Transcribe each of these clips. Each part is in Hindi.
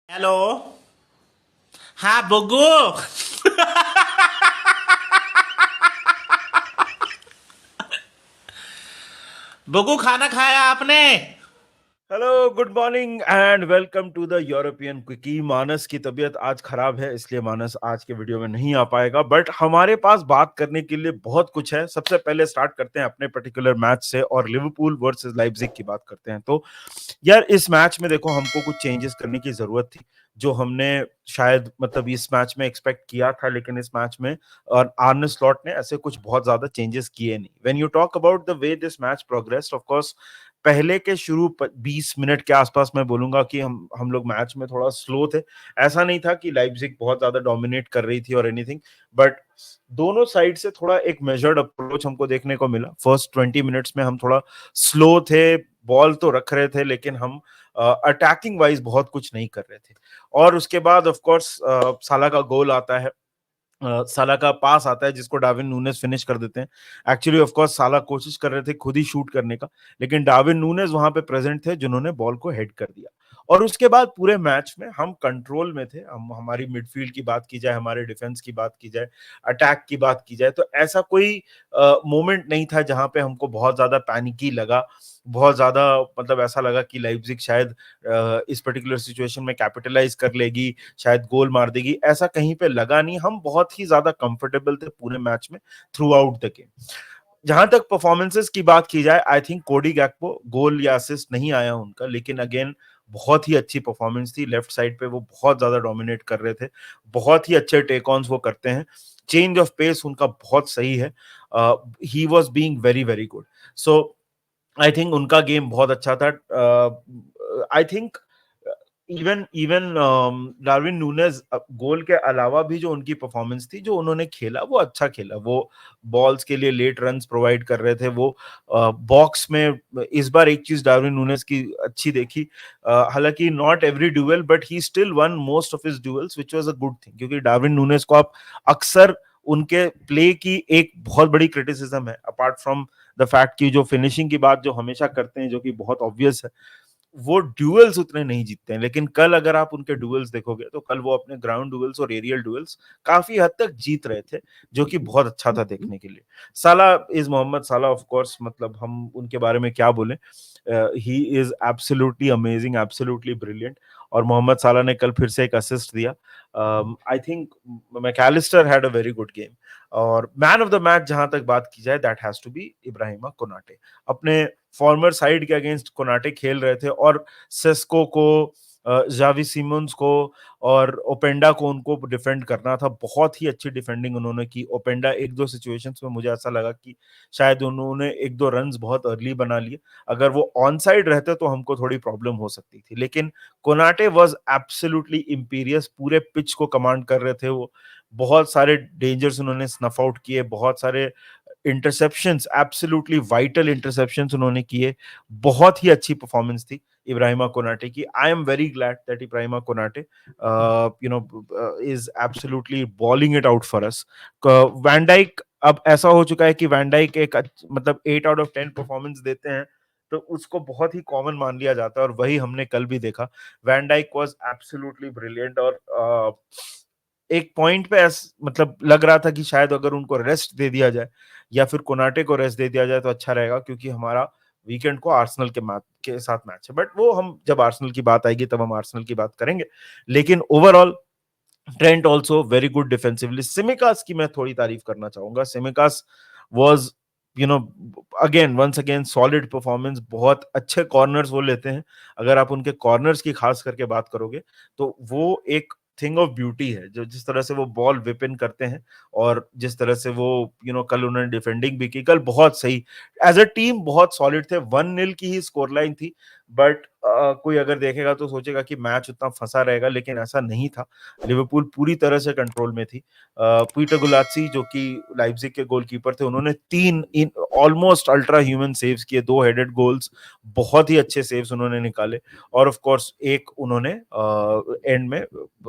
हेलो। हाँ बुग्गू। बुग्गू खाना खाया आपने? Hello, good morning and welcome to the European quickie. Manas की तबीयत आज खराब है, इसलिए मानस आज के वीडियो में नहीं आ पाएगा, बट हमारे पास बात करने के लिए बहुत कुछ है। सबसे पहले स्टार्ट करते हैं अपने पर्टिकुलर मैच से और लिवरपूल वर्सेस लाइप्जिग की बात करते हैं। तो यार, इस मैच में देखो, हमको कुछ चेंजेस करने की जरूरत थी, जो हमने शायद मतलब इस मैच में एक्सपेक्ट किया था, लेकिन इस मैच में और आर्ने स्लॉट ने ऐसे कुछ बहुत ज्यादा चेंजेस किए नहीं। When you talk about the way this match progressed, of course पहले के शुरू 20 मिनट के आसपास मैं बोलूंगा कि हम लोग मैच में थोड़ा स्लो थे। ऐसा नहीं था कि लाइप्जिग बहुत ज्यादा डोमिनेट कर रही थी और एनीथिंग, बट दोनों साइड से थोड़ा एक मेजर्ड अप्रोच हमको देखने को मिला। फर्स्ट 20 मिनट्स में हम थोड़ा स्लो थे, बॉल तो रख रहे थे, लेकिन हम अटैकिंग वाइज बहुत कुछ नहीं कर रहे थे। और उसके बाद ऑफ कोर्स साला का गोल आता है, साला का पास आता है जिसको डार्विन नूनेज फिनिश कर देते हैं। एक्चुअली ऑफ कोर्स साला कोशिश कर रहे थे खुद ही शूट करने का, लेकिन डार्विन नूनेज वहां पे प्रेजेंट थे जिन्होंने बॉल को हेड कर दिया। और उसके बाद पूरे मैच में हम कंट्रोल में थे। हम हमारी मिडफील्ड की बात की जाए, हमारे डिफेंस की बात की जाए, अटैक की बात की जाए, तो ऐसा कोई मोमेंट नहीं था जहां पे हमको बहुत ज्यादा पैनिकी लगा, बहुत ज्यादा मतलब ऐसा लगा कि लाइप्जिग शायद इस पर्टिकुलर सिचुएशन में कैपिटलाइज कर लेगी, शायद गोल मार देगी। ऐसा कहीं पे लगा नहीं। हम बहुत ही ज्यादा कंफर्टेबल थे पूरे मैच में, थ्रू आउट द गेम। जहां तक परफॉर्मेंसेस की बात की जाए, आई थिंक कोडी गैक्पो, गोल या असिस्ट नहीं आया उनका, लेकिन अगेन बहुत ही अच्छी परफॉर्मेंस थी। लेफ्ट साइड पे वो बहुत ज्यादा डोमिनेट कर रहे थे, बहुत ही अच्छे टेक ऑन्स वो करते हैं। चेंज ऑफ पेस उनका बहुत सही है। He was being very very good. So I think उनका गेम बहुत अच्छा था। I think even even Darwin Nunez goal के अलावा भी जो उनकी परफॉर्मेंस थी, जो उन्होंने खेला वो अच्छा खेला। वो बॉल्स के लिए लेट रन्स प्रोवाइड कर रहे थे, वो बॉक्स में। इस बार एक चीज डार्विन नूनेज की अच्छी देखी, हालांकि not every duel, but he still won most of his duels, which was a good thing, क्योंकि डार्विन नूनेज को आप अक्सर उनके प्ले की एक बहुत बड़ी क्रिटिसिज्म है, अपार्ट फ्रॉम द फैक्ट की जो फिनिशिंग की बात जो हमेशा करते हैं, जो कि बहुत ऑब्वियस है, वो ड्यूएल्स उतने नहीं जीतते हैं। लेकिन कल अगर आप उनके ड्यूएल्स देखोगे, तो कल वो अपने ग्राउंड ड्यूएल्स और एरियल ड्यूएल्स काफी हद तक जीत रहे थे, जो कि बहुत अच्छा था देखने के लिए। साला इज मोहम्मद साला, ऑफ कोर्स, मतलब हम उनके बारे में क्या बोले। He is absolutely amazing, absolutely brilliant. और मोहम्मद साला ने कल फिर से एक असिस्ट दिया। I think McAllister had a very good game. और मैन ऑफ द मैच जहां तक बात की जाए, that has to be Ibrahima Konate. अपने फॉर्मर साइड के अगेंस्ट कोनाटे खेल रहे थे, और सेस्को को, जावी सिमोन्स को और ओपेंडा को उनको डिफेंड करना था। बहुत ही अच्छी डिफेंडिंग उन्होंने की। ओपेंडा एक दो सिचुएशंस में मुझे ऐसा लगा कि शायद उन्होंने एक दो रन्स बहुत अर्ली बना लिए। अगर वो ऑन साइड रहते तो हमको थोड़ी प्रॉब्लम हो सकती थी, लेकिन कोनाटे वाज एब्सोल्युटली इंपीरियस। पूरे पिच को कमांड कर रहे थे वो। बहुत सारे डेंजर्स उन्होंने स्नफ आउट किए, बहुत सारे इंटरसेप्शंस, एब्सोल्युटली वाइटल इंटरसेप्शंस उन्होंने किए। बहुत ही अच्छी परफॉर्मेंस थी इब्राहिमा कोनाटे की। I am very glad that Ibrahima Konate is absolutely balling it out for us. Van Dijk, अब ऐसा हो चुका है कि वैन डाइक एक मतलब 8 आउट ऑफ 10 परफॉर्मेंस देते हैं, तो उसको बहुत ही कॉमन मान लिया जाता है, और वही हमने कल भी देखा। Van Dijk was absolutely brilliant. और एक पॉइंट पे मतलब लग रहा था कि शायद अगर उनको रेस्ट दे दिया जाए, या फिर कोनाटे को रेस्ट दे दिया जाए, तो अच्छा रहेगा, क्योंकि हमारा वीकेंड को आर्सेनल के मैच के साथ मैच है। बट वो हम जब आर्सेनल की बात आएगी तब हम आर्सेनल की बात करेंगे। लेकिन overall Trent also very good defensively. Tsimikas की मैं थोड़ी तारीफ करना चाहूंगा। Tsimikas was, you know, again once again solid performance. बहुत अच्छे कॉर्नर्स वो लेते हैं। अगर आप उनके कॉर्नर्स की खास करके बात करोगे, तो वो एक थिंग ऑफ ब्यूटी है। जो जिस तरह से वो बॉल विप इन करते हैं, और जिस तरह से वो, कल उन्होंने डिफेंडिंग भी की, कल बहुत सही। एज अ टीम बहुत सॉलिड थे। 1-0 की ही स्कोर लाइन थी, बट कोई अगर देखेगा तो सोचेगा कि मैच उतना फंसा रहेगा, लेकिन ऐसा नहीं था। लिवरपूल पूरी तरह से कंट्रोल में थी। पीटर गुलात्सी, जो कि लाइप्जिग के गोलकीपर थे, उन्होंने 3 in almost ultra human saves किए, 2 हेडेड गोल्स, बहुत ही अच्छे सेव्स उन्होंने निकाले। और ऑफ कोर्स एक उन्होंने एंड में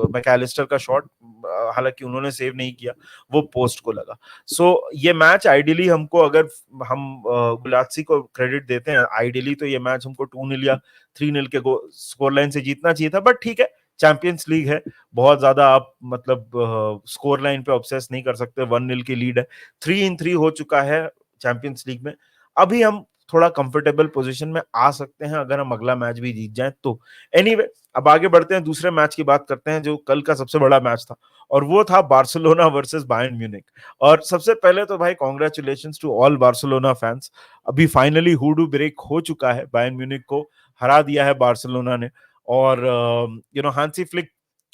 मैकलिस्टर का शॉट, हालांकि उन्होंने सेव नहीं किया, वो पोस्ट को लगा। सो ये मैच आइडियली हमको, अगर हम गुलात्सी को क्रेडिट देते हैं, आइडियली तो ये मैच हमको 2-0 या 3-0 के स्कोर लाइन से जीतना चाहिए था, बट ठीक है, चैंपियंस लीग है, बहुत ज्यादा आप मतलब स्कोर लाइन पे ऑब्सेस नहीं कर सकते। 1-0 की लीड है, 3-3 हो चुका है चैंपियंस लीग में। अभी हम थोड़ा कंफर्टेबल पोजीशन में आ सकते हैं अगर हम अगला मैच भी जीत जाएं तो। एनीवे, अब आगे बढ़ते हैं, दूसरे मैच की बात करते हैं जो कल का सबसे बड़ा मैच था, और वो था बार्सिलोना वर्सेस बायर्न म्यूनिख। और सबसे पहले तो भाई congratulations to all Barcelona fans. अभी फाइनली हुडू ब्रेक हो चुका है, बायर्न म्यूनिख को हरा दिया है बार्सिलोना ने। और हांसी फ्लिक,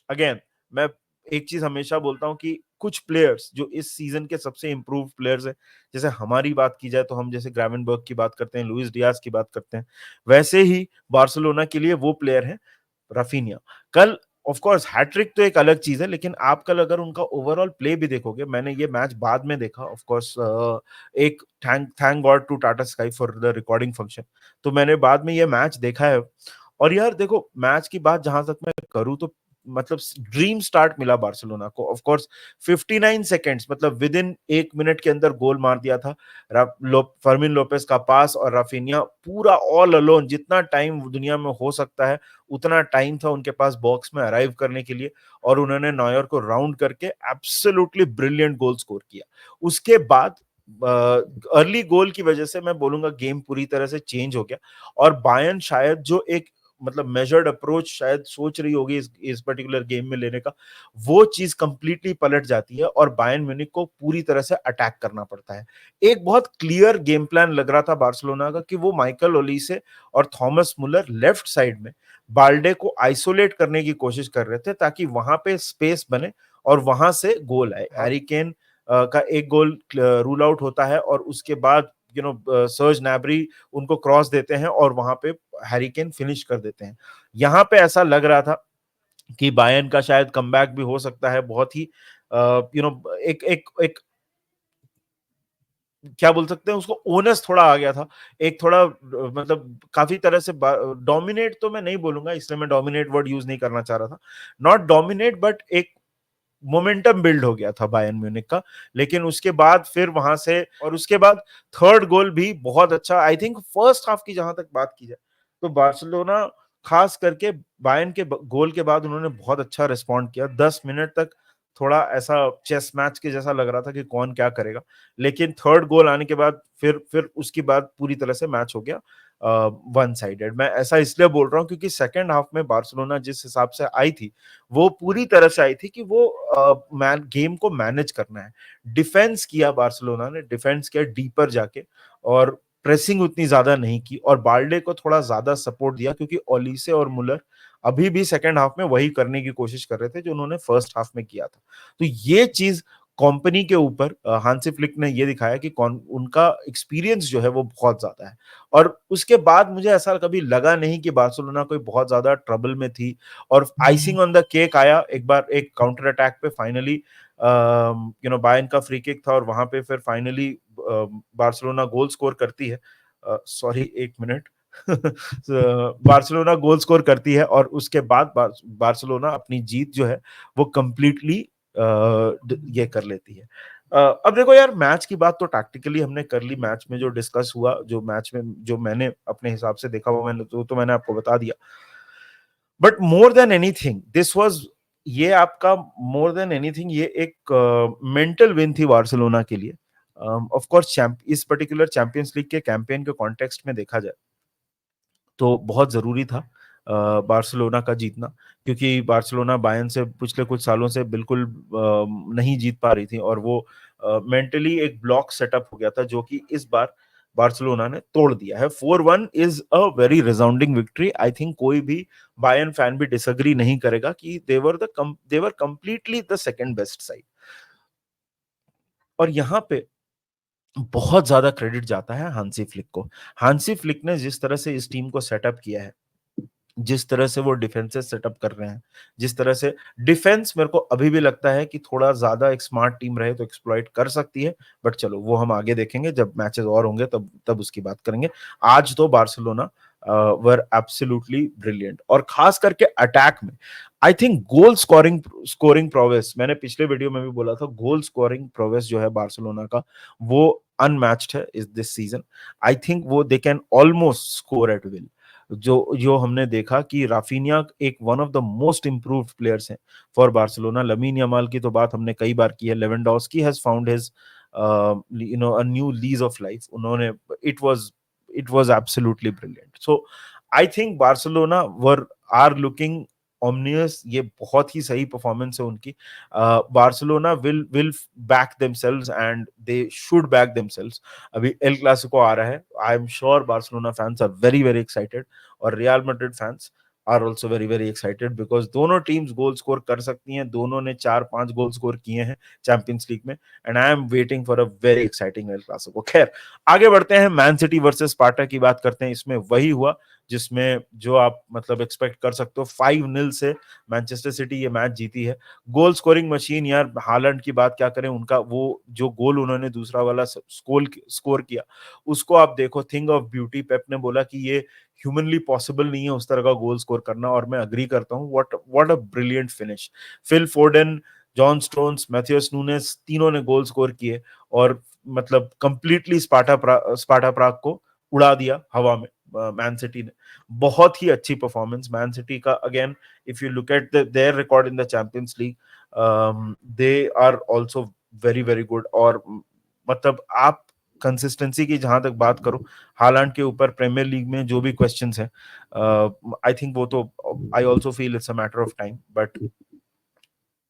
अगेन मैं एक चीज हमेशा बोलता हूं कि कुछ प्लेयर्स जो इस सीजन के सबसे इंप्रूव प्लेयर्स हैं, जैसे हमारी बात की जाए तो हम जैसे ग्रावेनबर्ग की बात करते हैं, लुइस डियाज की बात करते हैं, वैसे ही बार्सिलोना के लिए वो प्लेयर है राफिनिया। कल ऑफ कोर्स हैट्रिक तो एक अलग चीज है, लेकिन आप कल अगर उनका ओवरऑल प्ले भी देखोगे, मैंने ये मैच बाद में देखा ऑफ कोर्स, एक thank God to Tata Sky for the recording function, तो मैंने बाद में ये मैच देखा है। और यार देखो, मैच की बात जहां तक मैं करूँ तो मतलब ड्रीम स्टार्ट मिला बार्सिलोना को। ऑफ कोर्स 59 सेकेंड्स, मतलब विद इन 1 मिनट के अंदर गोल मार दिया था। फर्मिन लोपेस का पास और राफिनिया पूरा ऑल अलोन, जितना टाइम दुनिया में हो सकता है उतना टाइम था उनके पास बॉक्स में अराइव करने के लिए, और उन्होंने नॉयर को राउंड करके एब्सोल्युटली ब्रिलियंट गोल स्कोर किया। उसके बाद अर्ली गोल की वजह से मैं बोलूंगा गेम पूरी तरह से चेंज हो गया, और बायर्न शायद जो एक मतलब मेजर्ड अप्रोच शायद सोच रही होगी इस पर्टिकुलर गेम में लेने का, वो चीज कंप्लीटली पलट जाती है और बायर्न म्यूनिख को पूरी तरह से अटैक करना पड़ता है। एक बहुत क्लियर गेम प्लान लग रहा था बार्सिलोना का कि वो माइकल ओलीसे और थॉमस मुलर लेफ्ट साइड में बाल्डे को आइसोलेट करने की कोशिश कर रहे थे, ताकि वहां पे स्पेस बने और वहां से गोल आए। हैरी केन का एक गोल रूल आउट होता है, और उसके बाद सर्ज नैब्री उनको क्रॉस देते हैं और वहां पे हैरी केन फिनिश कर देते हैं। यहां पे ऐसा लग रहा था कि बायर्न का शायद कमबैक भी हो सकता है, बहुत ही एक एक एक क्या बोल सकते हैं उसको, ओनस थोड़ा आ गया था। एक थोड़ा मतलब काफी तरह से डोमिनेट तो मैं नहीं बोलूंगा, इसलिए मैं डोमिनेट वर्ड यूज नहीं करना चाह रहा था, नॉट डोमिनेट बट एक मोमेंटम बिल्ड हो गया था बायर्न म्यूनिख का। लेकिन उसके बाद फिर वहां से, और उसके बाद थर्ड गोल भी बहुत अच्छा, आई थिंक फर्स्ट हाफ की जहां तक बात की जाए तो बार्सिलोना खास करके बायर्न के गोल के बाद उन्होंने बहुत अच्छा रिस्पॉन्ड किया। 10 मिनट तक थोड़ा ऐसा चेस मैच के जैसा लग रहा था कि कौन क्या करेगा, लेकिन थर्ड गोल आने के बाद फिर उसके बाद पूरी तरह से मैच हो गया वन साइडेड। मैं ऐसा इसलिए बोल रहा हूँ क्योंकि सेकेंड हाफ में बार्सिलोना जिस हिसाब से आई थी, वो पूरी तरह से आई थी कि वो गेम को मैनेज करना है। डिफेंस किया बार्सिलोना ने, डिफेंस किया डीपर जाके, और प्रेसिंग उतनी ज्यादा नहीं की, और बाल्डे को थोड़ा ज्यादा सपोर्ट दिया, क्योंकि ओलिसे और मुलर अभी भी सेकेंड हाफ में वही करने की कोशिश कर रहे थे जो उन्होंने फर्स्ट हाफ में किया था। तो ये चीज कंपनी के ऊपर हांसी फ्लिक ने ये दिखाया कि कौन उनका एक्सपीरियंस जो है वो बहुत ज्यादा है। और उसके बाद मुझे ऐसा कभी लगा नहीं कि बार्सिलोना कोई बहुत ज्यादा ट्रबल में थी, और आइसिंग ऑन द केक आया एक बार, एक काउंटर अटैक पे फाइनली बायर्न का फ्री किक था, और वहां पे फिर फाइनली बार्सिलोना गोल स्कोर करती है। सॉरी, एक मिनट। बार्सिलोना गोल स्कोर करती है, और उसके बाद बार्सिलोना अपनी जीत जो है वो कंप्लीटली ये कर लेती है। अब देखो यार, मैच की बात तो टैक्टिकली हमने कर ली, मैच में जो डिस्कस हुआ, जो मैच में जो मैंने अपने हिसाब से देखा वो मैंने आपको बता दिया। But more than anything this was, ये आपका मोर देन एनीथिंग ये एक मेंटल विन थी बार्सिलोना के लिए। ऑफ कोर्स इस पर्टिकुलर चैंपियंस लीग के कैंपेन के कॉन्टेक्स्ट में देखा जाए तो बहुत जरूरी था बार्सिलोना का जीतना, क्योंकि बार्सिलोना बायर्न से पिछले कुछ सालों से बिल्कुल नहीं जीत पा रही थी, और वो मेंटली एक ब्लॉक सेटअप हो गया था, जो कि इस बार बार्सिलोना ने तोड़ दिया है। 4-1 is a very resounding victory. I think कोई भी बायर्न फैन भी डिसएग्री नहीं करेगा कि they were completely the second best side. और यहाँ पे बहुत ज्यादा क्रेडिट जाता है हांसी फ्लिक को। हांसी फ्लिक ने जिस तरह से इस टीम को सेटअप किया है, जिस तरह से वो डिफेंसेस सेटअप कर रहे हैं, जिस तरह से डिफेंस, मेरे को अभी भी लगता है कि थोड़ा ज्यादा एक स्मार्ट टीम रहे तो एक्सप्लॉइट कर सकती है, बट चलो वो हम आगे देखेंगे, जब मैचेस और होंगे तब तब उसकी बात करेंगे। आज तो बार्सिलोना वर एब्सोल्युटली ब्रिलियंट, और खास करके अटैक में I think goal scoring prowess, मैंने पिछले वीडियो में भी बोला था, गोल स्कोरिंग प्रोवेस जो है बार्सिलोना का वो अनमैच्ड है इस दिस सीजन। आई थिंक वो they can almost score at will. जो जो हमने देखा कि राफिनिया एक one of the most improved players हैं फॉर बार्सिलोना। लमीन यमाल की तो बात हमने कई बार की है, Lewandowski has found his a new lease of life. उन्होंने it was absolutely brilliant. So I think Barcelona were are looking ominous. ये बहुत ही सही परफॉर्मेंस है उनकी। Barcelona will back themselves and they should back themselves. अभी एल क्लासिको आ रहा है, I am sure Barcelona fans are very very excited, और Real Madrid fans are also very very excited, because दोनों टीम्स गोल स्कोर कर सकती हैं। दोनों ने 4-5 गोल स्कोर किए हैं चैंपियंस लीग में, and I am waiting for a very exciting El Clasico. खैर, आगे बढ़ते हैं, मैन सिटी वर्सेस स्पार्टा की बात करते हैं। इसमें वही हुआ जिसमें जो आप मतलब एक्सपेक्ट कर सकते हो। 5-0 से मैनचेस्टर सिटी ये मैच जीती है। गोल स्कोरिंग मशीन यार, हालैंड की बात क्या करें, उनका वो जो गोल उन्होंने दूसरा वाला स्कोर किया, उसको आप देखो, थिंग ऑफ ब्यूटी। पेप ने बोला कि ये ह्यूमनली पॉसिबल नहीं है उस तरह का गोल स्कोर करना, और मैं अग्री करता हूँ। What a brilliant finish. Phil Foden, John Stones, Matheus Nunes, तीनों ने गोल स्कोर किए और मतलब कंप्लीटली स्पार्टा प्राग को उड़ा दिया हवा में मैन सिटी ने। बहुत ही अच्छी परफॉर्मेंस मैन सिटी का। Again, if you look at their record in the Champions League, they are also very very good. और मतलब आप कंसिस्टेंसी की जहां तक बात करो, हालांड के ऊपर प्रीमियर लीग में जो भी क्वेश्चंस हैं, आई थिंक वो तो, I also feel it's a matter of time, but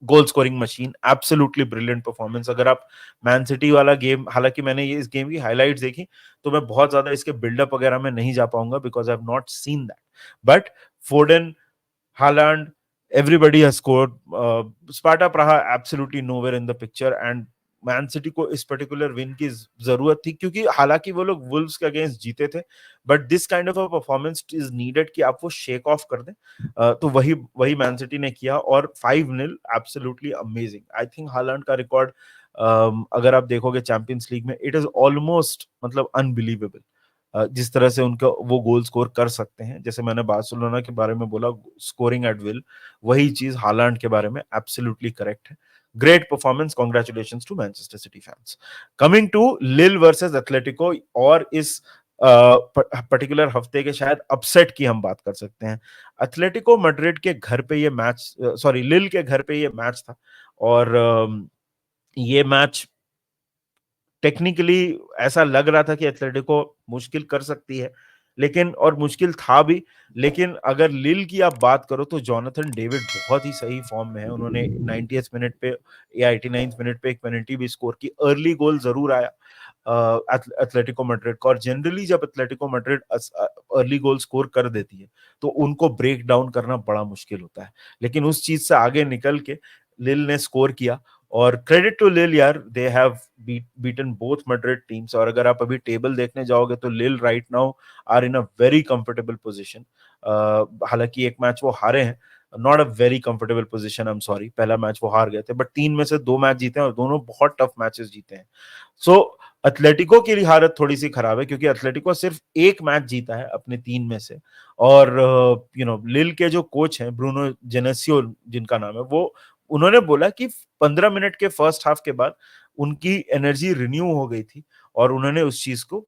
goal scoring machine, absolutely brilliant performance. अगर आप मैन सिटी वाला गेम, हालांकि मैंने ये इस गेम की हाइलाइट्स देखी, तो मैं बहुत ज्यादा इसके बिल्डअप वगैरह में नहीं जा पाऊंगा because I have not seen that, but फोर्डन, Haaland, everybody has scored. Sparta Praha absolutely nowhere in the picture, and man city को इस पर्टिकुलर विन की जरूरत थी, क्योंकि हालांकि वो लोग वुल्व्स के अगेंस्ट जीते थे, but this kind of a performance is needed कि आप वो शेक ऑफ कर दें। तो वही वही मैन सिटी ने किया, और 5-0 absolutely amazing. I think Holland का रिकॉर्ड, अगर आप देखोगे चैंपियंस लीग में, इट इज ऑलमोस्ट मतलब अनबिलीवेबल जिस तरह से उनका वो गोल स्कोर कर सकते हैं। जैसे मैंने बार्सिलोना के बारे में बोला, स्कोरिंग एट विल, वही चीज हालैंड के बारे में एब्सोल्युटली करेक्ट है। Great performance, congratulations to Manchester City fans. Coming to Lille versus Atletico, और इस पर्टिकुलर हफ्ते के शायद अपसेट की हम बात कर सकते हैं। एथलेटिको मैड्रिड के घर पे ये मैच, सॉरी लिल के घर पे ये मैच था, और ये मैच टेक्निकली ऐसा लग रहा था कि एथलेटिको मुश्किल कर सकती है, लेकिन और मुश्किल था भी। लेकिन अगर लिल की आप बात करो तो जोनाथन डेविड बहुत ही सही फॉर्म में है। उन्होंने 90th मिनट पे या 89th मिनट पे एक पेनल्टी भी स्कोर की। अर्ली गोल जरूर आया एथलेटिको मैड्रिड का, और जनरली जब एथलेटिको मैड्रिड अर्ली गोल स्कोर कर देती है तो उनको ब्रेक डाउन करना बड़ा मुश्किल होता है, लेकिन उस चीज से आगे निकल के लिल ने स्कोर किया। और क्रेडिट टू लिल यार, they have beaten both Madrid teams. और अगर आप अभी टेबल देखने जाओगे तो Lille right now are in a very comfortable position. हालांकि एक मैच वो हारे हैं, not a very comfortable position, I am sorry, पहला मैच वो हार गए थे, बट 3 में से 2 मैच जीते हैं और दोनों बहुत टफ मैचेस जीते हैं। सो एथलेटिको की हालत थोड़ी सी खराब है, क्योंकि एथलेटिको सिर्फ एक मैच जीता है अपने 3 में से। और लिल के जो कोच हैं ब्रूनो जेनेसियो जिनका नाम है, वो उन्होंने बोला कि 15 मिनट के फर्स्ट हाफ के बाद उनकी एनर्जी रिन्यू हो गई थी, और उन्होंने उस चीज को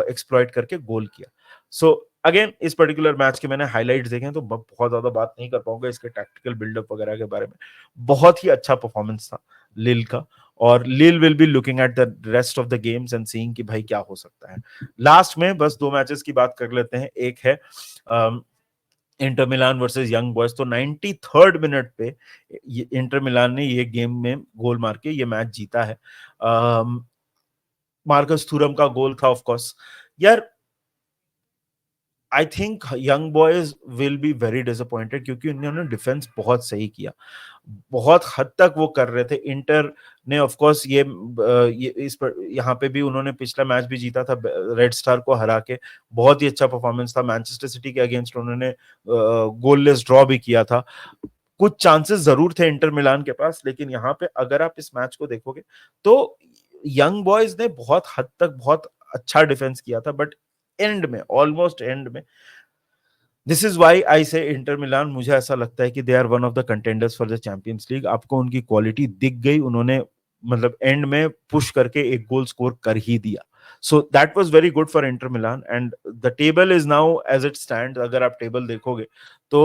एक्सप्लॉइट करके गोल किया। सो अगेन, इस पर्टिकुलर मैच के मैंने हाइलाइट्स देखे हैं, तो बहुत ज्यादा बात नहीं कर पाऊंगा इसके टैक्टिकल बिल्डअप वगैरह के बारे में। बहुत ही अच्छा परफॉर्मेंस था लिल का, और लिल will be looking at the rest of the games and seeing कि भाई क्या हो सकता है। लास्ट में बस 2 मैचेस की बात कर लेते हैं। एक है Inter Milan versus young boys. तो 93rd मिनट पे इंटर मिलान ने ये गेम में गोल मार के ये मैच जीता है। मार्कस थुरम का गोल था ऑफ कोर्स। यार, I think young boys will be very disappointed, क्योंकि उन्होंने डिफेंस बहुत सही किया, बहुत हद तक वो कर रहे थे। इंटर ने ऑफ कोर्स ये इस पर यहाँ पे भी उन्होंने पिछला मैच भी जीता था रेड स्टार को हरा के। बहुत ही अच्छा परफॉर्मेंस था। मैनचेस्टर सिटी के अगेंस्ट उन्होंने गोललेस ड्रॉ भी किया था। कुछ चांसेस जरूर थे इंटर मिलान के पास, लेकिन यहाँ पे अगर आप इस मैच को देखोगे तो यंग बॉयज ने बहुत हद तक बहुत अच्छा डिफेंस किया था, बट एंड में, ऑलमोस्ट एंड में, this is why I say Inter Milan, मुझे ऐसा लगता है कि they are one of the contenders for the Champions League. आपको उनकी क्वालिटी दिख गई, उन्होंने मतलब एंड में पुश करके एक गोल स्कोर कर ही दिया। So that was very good for Inter Milan, and the table is now as it stands. अगर आप टेबल देखोगे तो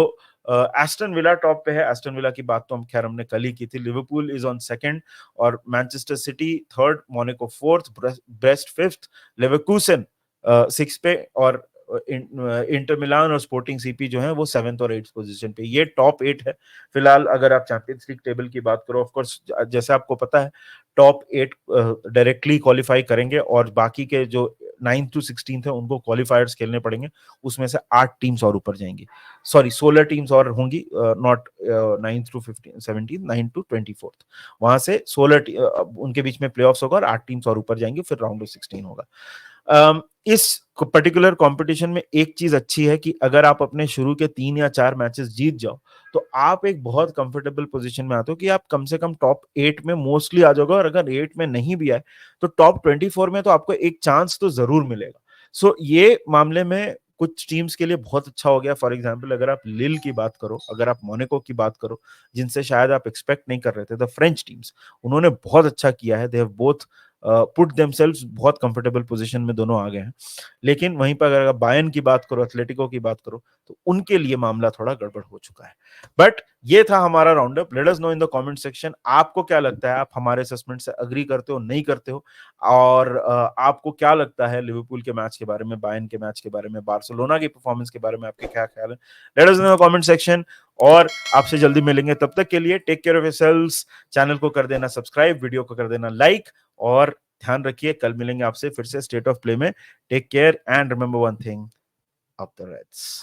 एस्टन विला टॉप पे है. एस्टन विला की बात तो हम खैर हमने कल ही की थी. लिवरपूल इज ऑन सेकंड और Manchester city third, Monaco fourth, breast fifth, Leverkusen six पे और इंटर मिलान और स्पोर्टिंग सीपी जो है वो सेवेंथ और एट्थ पोजीशन पे. ये टॉप 8 है फिलहाल. अगर आप चैंपियंस लीग टेबल की बात करो, ऑफ कोर्स जैसे आपको पता है टॉप 8 डायरेक्टली क्वालिफाई करेंगे और बाकी के जो 9th to 16th है उनको क्वालिफायर्स खेलने पड़ेंगे. उसमें से 8 टीम्स और ऊपर जाएंगी. सॉरी 16 टीम्स और होंगी, नॉट 9th to 15 17 9 to 24. वहां से 16 उनके बीच में प्लेऑफ्स होगा और 8 टीम्स और ऊपर जाएंगी, फिर राउंड ऑफ 16 होगा. इस पर्टिकुलर कंपटीशन में एक चीज अच्छी है कि अगर आप अपने शुरू के 3 या 4 मैचेस जीत जाओ तो आप एक बहुत कंफर्टेबल पोजीशन में आते हो कि आप कम से कम टॉप 8 में मोस्टली आ जाओगे. और अगर 8 में नहीं भी आए तो टॉप 24 में तो आपको एक चांस तो जरूर मिलेगा. सो ये मामले में कुछ टीम्स के लिए बहुत अच्छा हो गया. फॉर एग्जांपल अगर आप लिल की बात करो, अगर आप मोनाको की बात करो, जिनसे शायद आप एक्सपेक्ट नहीं कर रहे थे, द फ्रेंच टीम्स, उन्होंने बहुत अच्छा किया है. They have both put themselves, बहुत कंफर्टेबल पोजीशन में दोनों आ गए हैं. लेकिन वहीं पर अगर बायर्न की बात करो, एथलेटिको की बात करो, तो उनके लिए मामला थोड़ा गड़बड़ हो चुका है. बट ये था हमारा round up. Late us know in the comment section आपको क्या लगता है, आप हमारे असेसमेंट से एग्री करते हो, नहीं करते हो, और आपको क्या लगता है लिवरपूल के मैच के बारे में, बायर्न के मैच के बारे में, बार्सिलोना की परफॉर्मेंस के बारे में आपके क्या ख्याल है. Let us know in the comment section और आपसे जल्दी मिलेंगे. तब तक के लिए take care of yourselves. Channel को कर देना सब्सक्राइब, वीडियो को कर देना लाइक और ध्यान रखिए कल मिलेंगे आपसे फिर से स्टेट ऑफ प्ले में. Take care and remember one thing, up the Reds.